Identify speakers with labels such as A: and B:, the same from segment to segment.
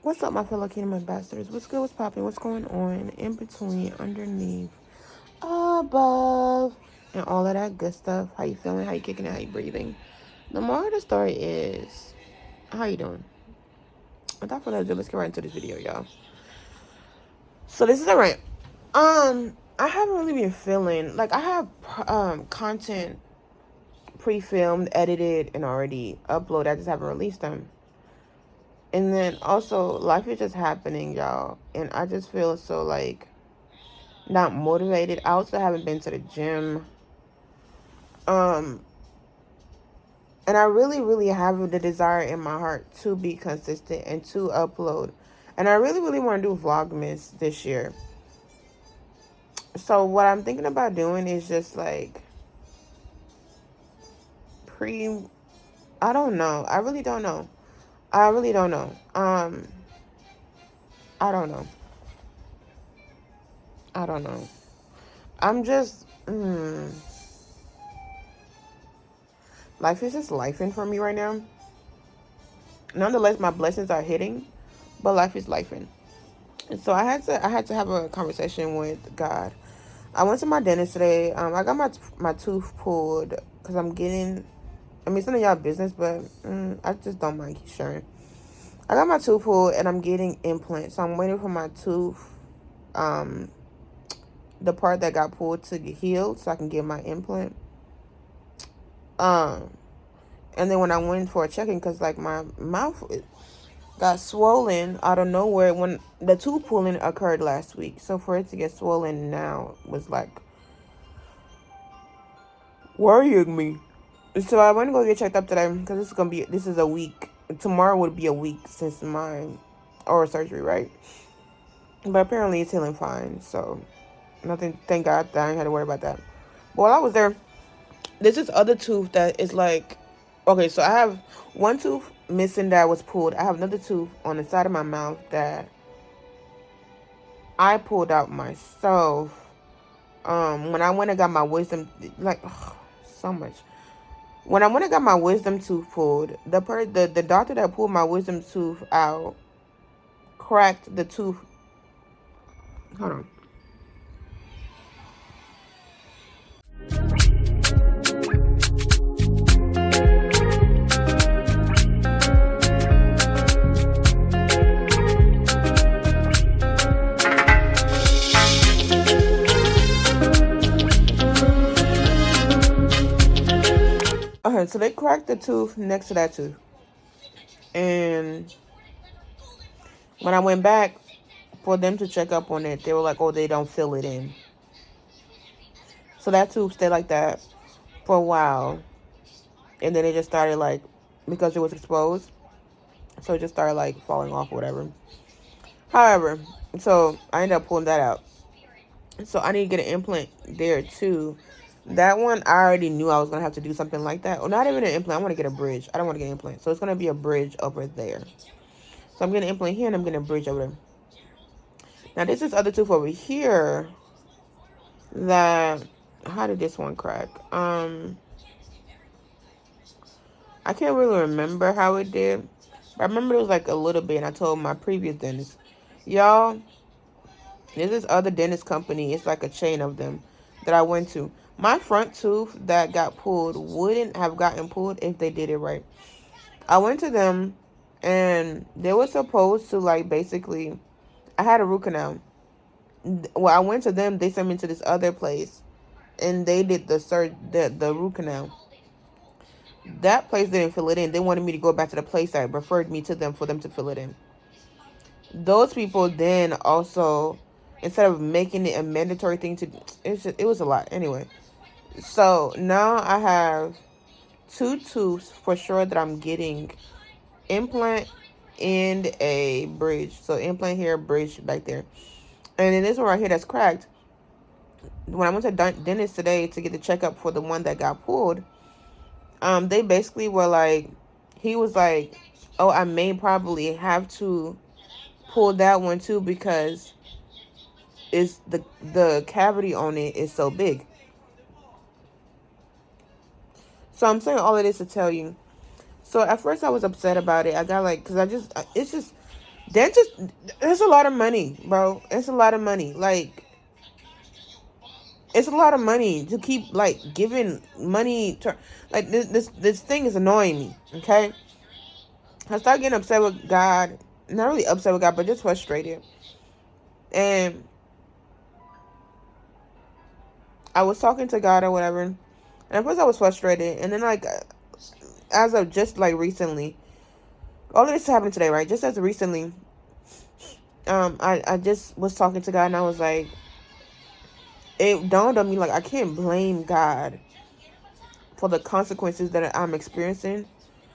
A: What's up, my fellow Kingdom Ambassadors? What's good, what's popping, what's going on, in between, underneath, above, and all of that good stuff. How you feeling? How you kicking it? How you breathing? The moral of the story is, how you doing? Without further ado, let's get right into this video, y'all. So this is a rant. I haven't really been feeling, like I have content pre-filmed, edited, and already uploaded. I just haven't released them. And then also, life is just happening, y'all. And I just feel so, like, not motivated. I also haven't been to the gym. And I really, really have the desire in my heart to be consistent and to upload. And I really, really want to do Vlogmas this year. So what I'm thinking about doing is just, like, I don't know. I really don't know. I really don't know. I don't know. I don't know. I'm just, life is just lifing for me right now. Nonetheless, my blessings are hitting, but life is lifing. And so I had to have a conversation with God. I went to my dentist today. I got my tooth pulled because I'm getting. I mean, it's none of y'all business, but I just don't mind sharing. I got my tooth pulled and I'm getting implants. So I'm waiting for my tooth, the part that got pulled to get healed, so I can get my implant. And then when I went for a checking, because, like, my mouth got swollen out of nowhere when the tooth pulling occurred last week. So for it to get swollen now was, like, worrying me. So I went to go get checked up today because this is a week. Tomorrow would be a week since my oral surgery, right? But apparently it's healing fine. So nothing, thank God that I ain't had to worry about that. But while I was there, there's this other tooth that is like, okay, so I have one tooth missing that was pulled. I have another tooth on the side of my mouth that I pulled out myself. When I went and got my wisdom, so much. When I went and got my wisdom tooth pulled, the doctor that pulled my wisdom tooth out cracked the tooth. Hold on. Okay, so they cracked the tooth next to that tooth. And when I went back for them to check up on it, they were like, oh, they don't fill it in. So that tooth stayed like that for a while. And then it just started, like, because it was exposed, so it just started, like, falling off or whatever. However, so I ended up pulling that out. So I need to get an implant there too. That one, I already knew I was going to have to do something like that. Or not even an implant. I want to get a bridge. I don't want to get an implant. So it's going to be a bridge over there. So I'm getting an implant here and I'm getting a bridge over there. Now, this is other tooth over here that... How did this one crack? I can't really remember how it did. But I remember it was like a little bit. And I told my previous dentist, y'all, there's this other dentist company. It's like a chain of them that I went to. My front tooth that got pulled wouldn't have gotten pulled if they did it right. I went to them and they were supposed to, like, basically, I had a root canal. Well, I went to them. They sent me to this other place and they did the root canal. That place didn't fill it in. They wanted me to go back to the place that referred me to them for them to fill it in. Those people then also, instead of making it a mandatory thing to, it was a lot. Anyway, so now I have 2 tooths for sure that I'm getting implant and a bridge. So implant here, bridge back there. And then this one right here that's cracked. When I went to dentist today to get the checkup for the one that got pulled, they basically were like, he was like, oh, I may probably have to pull that one too because it's the cavity on it is so big. So I'm saying all of this to tell you. So at first I was upset about it. I got, like, because it's just Dentist, it's a lot of money, bro. It's a lot of money. Like, it's a lot of money to keep like giving money to, like, this thing is annoying me. Okay, I start getting upset with God. Not really upset with God, but just frustrated. And I was talking to God or whatever. And at first I was frustrated, and then like as of just like recently, all of this happened today, right? Just as recently, I just was talking to God, and I was like, it dawned on me like I can't blame God for the consequences that I'm experiencing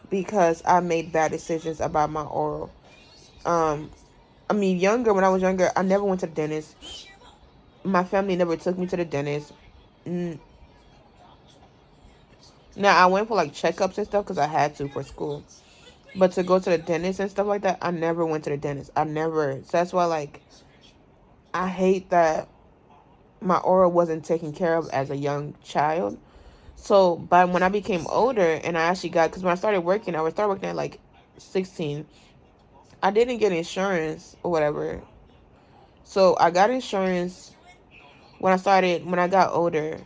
A: because I made bad decisions about my oral. Um, I mean, when I was younger, I never went to the dentist. My family never took me to the dentist. Now I went for like checkups and stuff because I had to for school. But to go to the dentist and stuff like that, I never went to the dentist. I never. So that's why, like, I hate that my oral wasn't taken care of as a young child. So, but when I became older and I actually got, because when I started working, I started working at like 16. I didn't get insurance or whatever. So I got insurance when I got older.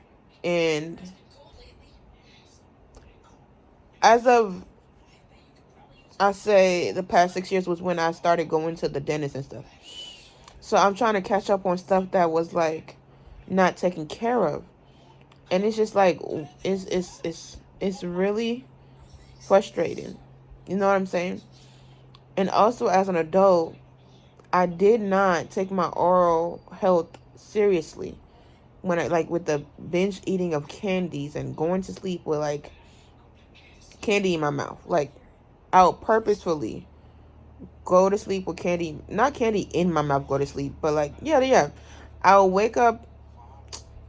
A: And as of, I say the past 6 years was when I started going to the dentist and stuff. So I'm trying to catch up on stuff that was like not taken care of. And it's just like it's really frustrating. You know what I'm saying? And also as an adult, I did not take my oral health seriously when I like with the binge eating of candies and going to sleep with like candy in my mouth. Like I'll purposefully go to sleep with candy, not candy in my mouth, go to sleep, but like yeah. I'll wake up.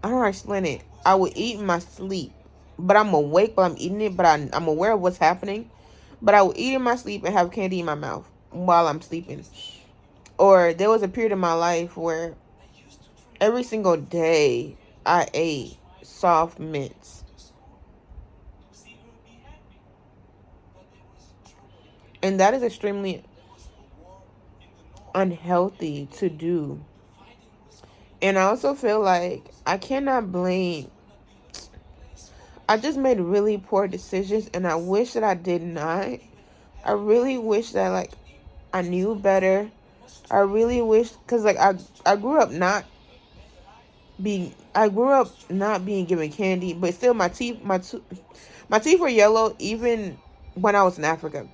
A: I don't know how to explain it. I would eat in my sleep, but I'm awake while I'm eating it, but I'm aware of what's happening. But I would eat in my sleep and have candy in my mouth while I'm sleeping. Or there was a period in my life where every single day I ate soft mints. And that is extremely unhealthy to do. And I also feel like I cannot blame. I just made really poor decisions and I wish that I did not. I really wish that like I knew better. I really wish cuz like I grew up not being given candy, but still my teeth were yellow even when I was in Africa.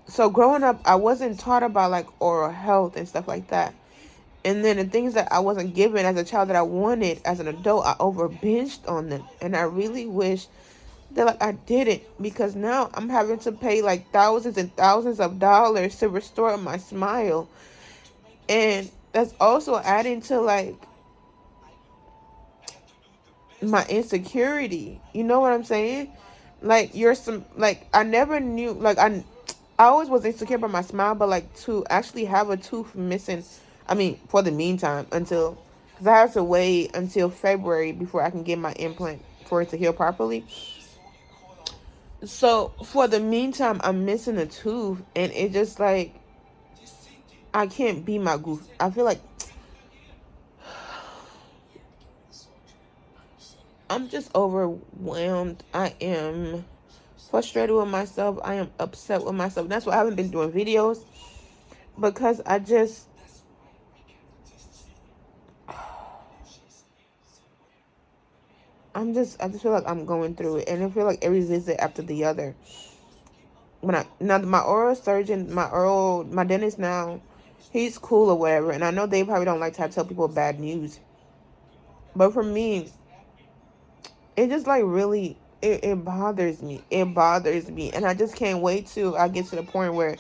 A: So growing up, I wasn't taught about like oral health and stuff like that. And then the things that I wasn't given as a child that I wanted as an adult, I over binged on them. And I really wish that like I didn't, because now I'm having to pay like thousands and thousands of dollars to restore my smile. And that's also adding to like my insecurity. You know what I'm saying? Like you're some like I never knew like I always was insecure about my smile, but like to actually have a tooth missing, I mean, for the meantime, until, because I have to wait until February before I can get my implant for it to heal properly. So for the meantime, I'm missing a tooth, and it just like I can't be my goof. I feel like I'm just overwhelmed. I am frustrated with myself. I am upset with myself. That's why I haven't been doing videos, because I just feel like I'm going through it, and I feel like every visit after the other. Now my my dentist now, he's cool or whatever, and I know they probably don't like to tell people bad news, but for me, it just like really it bothers me. It bothers me, and I just can't wait till I get to the point where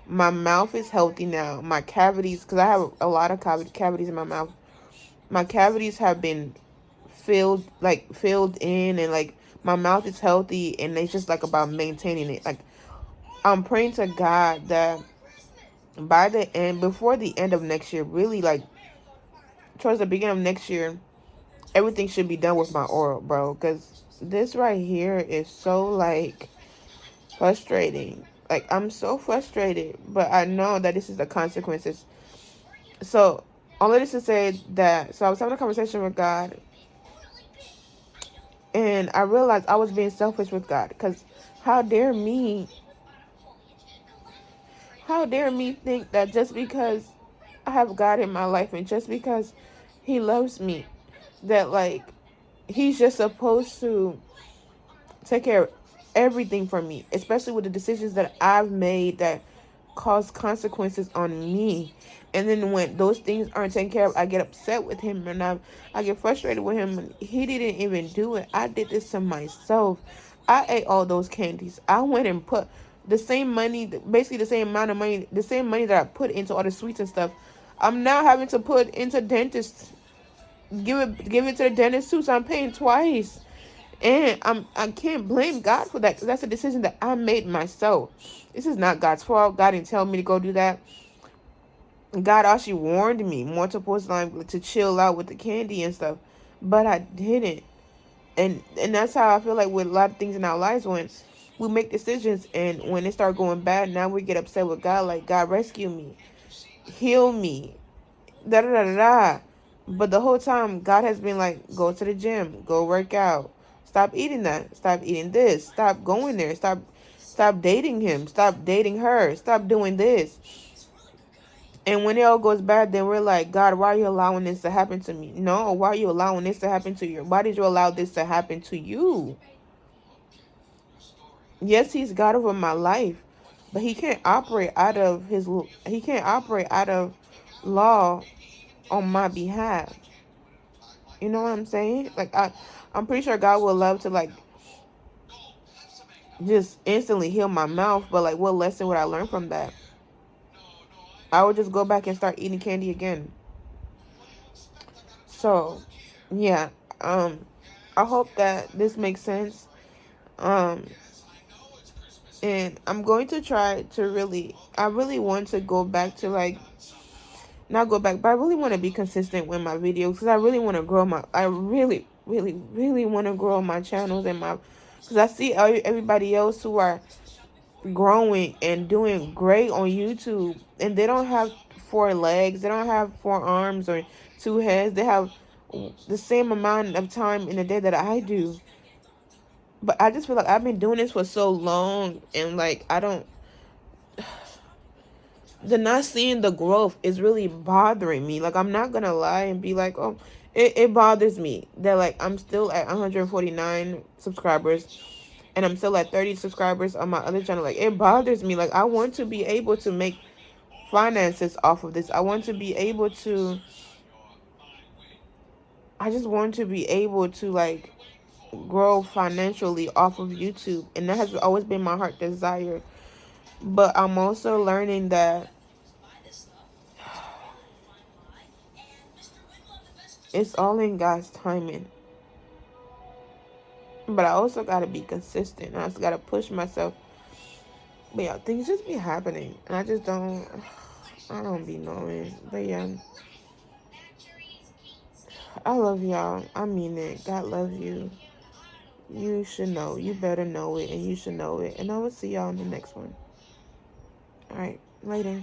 A: my mouth is healthy now. My cavities, because I have a lot of cavities in my mouth. My cavities have been filled in, and like my mouth is healthy, and it's just like about maintaining it. Like I'm praying to God that before the end of next year, really like towards the beginning of next year, everything should be done with my oral, bro, because this right here is so like frustrating. Like, I'm so frustrated, but I know that this is the consequences. So, all of this to say that, so I was having a conversation with God, and I realized I was being selfish with God, because how dare me, how dare me think that just because I have God in my life and just because he loves me, that like he's just supposed to take care of everything for me, especially with the decisions that I've made that cause consequences on me. And then when those things aren't taken care of, I get upset with him, and I get frustrated with him. And he didn't even do it. I did this to myself. I ate all those candies. I went and put the same money, basically the same amount of money, the same money that I put into all the sweets and stuff. I'm now having to put into dentist, give it to the dentist too. So I'm paying twice. And I can't blame God for that, because that's a decision that I made myself. This is not God's fault. God didn't tell me to go do that. God actually warned me multiple times to chill out with the candy and stuff, but I didn't. And that's how I feel like with a lot of things in our lives, when we make decisions and when it start going bad, now we get upset with God, like, God, rescue me, heal me, da da da da da. But the whole time, God has been like, go to the gym, go work out, stop eating that, stop eating this, stop going there, stop dating him, stop dating her, stop doing this. And when it all goes bad, then we're like, God, why are you allowing this to happen to me? No, why are you allowing this to happen to you? Why did you allow this to happen to you? Yes, he's God over my life, but he can't operate out of law on my behalf. You know what I'm saying? Like, I'm pretty sure God would love to like just instantly heal my mouth, but like, what lesson would I learn from that? I would just go back and start eating candy again. So, yeah, I hope that this makes sense. Um, and I'm going to try to I really want to go back to like, not go back, but I really want to be consistent with my videos, because I really want to grow I really, really, really want to grow my channels and because I see everybody else who are growing and doing great on YouTube, and they don't have 4 legs, they don't have 4 arms or 2 heads, they have the same amount of time in a day that I do. But I just feel like I've been doing this for so long, and like the not seeing the growth is really bothering me. Like, I'm not gonna lie and be like, oh, it bothers me that like I'm still at 149 subscribers and I'm still at 30 subscribers on my other channel. Like, it bothers me. Like, I want to be able to make finances off of this. I just want to be able to like grow financially off of YouTube, and that has always been my heart desire. But I'm also learning that it's all in God's timing. But I also gotta be consistent. I also gotta push myself. But yeah, things just be happening, and I don't be knowing. But yeah, I love y'all. I mean it. God loves you. You should know. You better know it, and you should know it. And I will see y'all in the next one. All right, later.